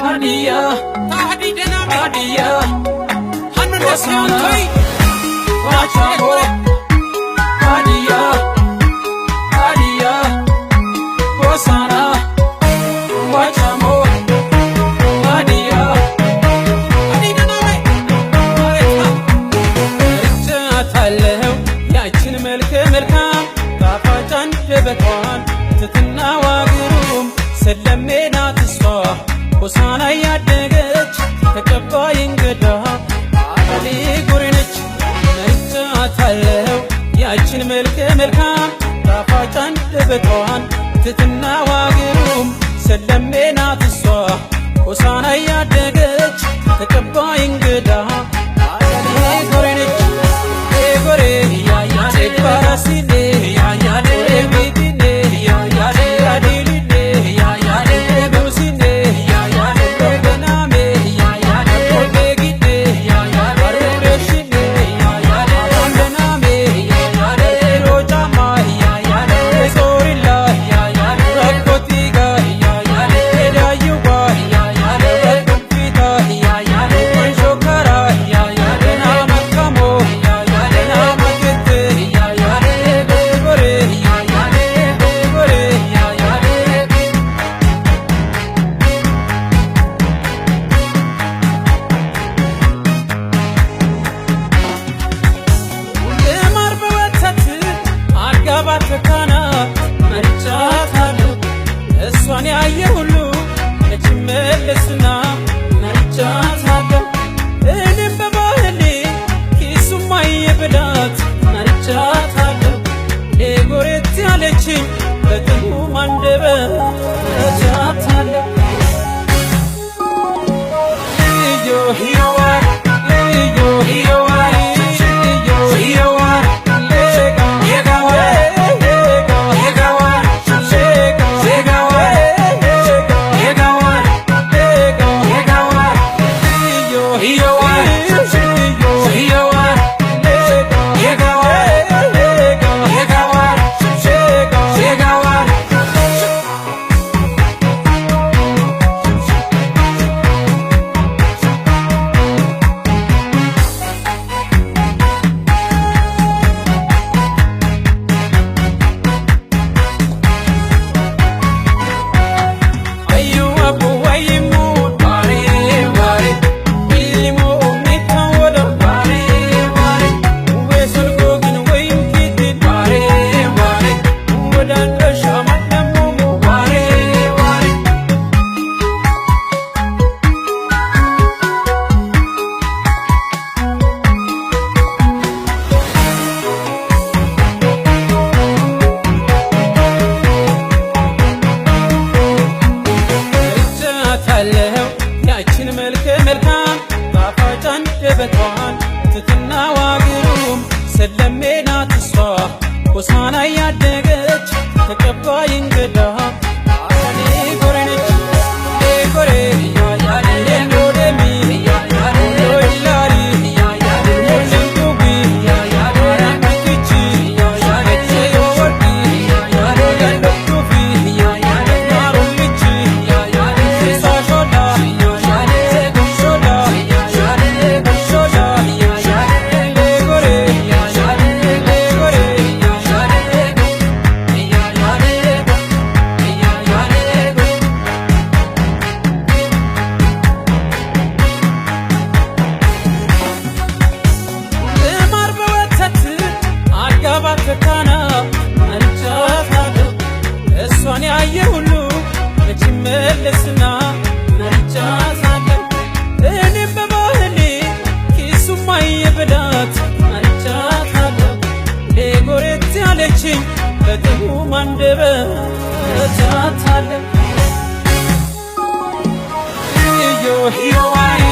هادية هادية وسانا واتشامو هادية هادية وسانا واتشامو هادية رجعتالهو ያችን መልከ መልካም ጣፋጭ አንደበቷን ትትና ዋግሩም ስለሜናት እሷ ሆሳና ያደገች ተቀባይ እንግዳ አሊ ጎሬነች መርጫታለሁ ያችን መልከ መልካም ጣፋጭ አንደበቷን ትትና ዋግሩም ስለሜናት እሷ ሆሳና ያደገች ተቀባይ እንግዳ አሊ ጎሬነች ጎሬ ሴባራሲኔ ያያኔ ቤቢኔ ያያኔ አዲሊኔ ያያኔ ሙሲኔ ያያኔ በናሜ ያያኔ ቤጊኔ ያያኔ አሩሬሽኔ ያያኔ በናሜ ያያኔ ሮጫማ ያያኔ ሶሪላ ያያኔ ረኮቲጋ ያያኔ ዳዩጋ ያያኔ ረኮፊታ ያያኔ ሾከራ ያያኔ ናመካሞ ያያኔ ናመክት ያያኔ ጎሬ ያያኔ ጎሬ ያያኔ ልማር በወተት አርጋባት ተካና መርጫታለሁ እሷን ያየ ሁሉ እችመለስና መርጫታለሁ እኔም በባህሌ ኪሱማ የብላት መርጫታለሁ ጎሬት ያለችኝ በጥሙ አንደበት መርጫታለሁ ልዩ ሕይወት ልዩ ሕይወት ልዩ ሕይወት ሌጋ የጋዋ የጋዋ ሌጋ የጋዋ የጋዋ ሌጋ የጋዋ ልዩ ሕይወት ልዩ ሕይወት ሌጋ የጋዋ የጋዋ ሌጋ የጋዋ አዩ አቡ ወይሙ ባሬ ባሬ ቢሊሙ ኡሚታወለ ባሬ ባሬ ወሰልጎ ግን ወይም ኪት ባሬ ባሬ ወዳንደሻ ማደሙ ባሬ ባሬ ረጫታለሁ ያችን መልከ መልካም ጣፋጭ አንደበቷን ትትና ዋግሩም ስለሜናት እሷ ሆሳና ያደገች ተቀባይ እንግዳ አሊ ጎሬነች ጎሬ ያያኔ ሎደሚ ያያኔ ሎይላሪ ያያኔ ሎልንዱቢ ያያኔ ራንኪቺ ያያኔ ዮወርዲ ያያኔ ጋንዶቱፊ ያያኔ ናሩልቺ ያያኔ ሳሾዳ ያያኔ ጎሾዳ ያያኔ ጎሾዳ ያያኔ ጎሬ ያያኔ ጎሬ ያያኔ ልማር በወተት አርጋባት ተካና መርጫታለሁ እሷን ያየ ሁሉ እችመለስና መርጫታለሁ እኔም በባህሌ ኪሱማ የብላት መርጫታለሁ ጎሬት ያለችኝ በጥሙ አንደበት መርጫታለሁ ልዩ ሕይወት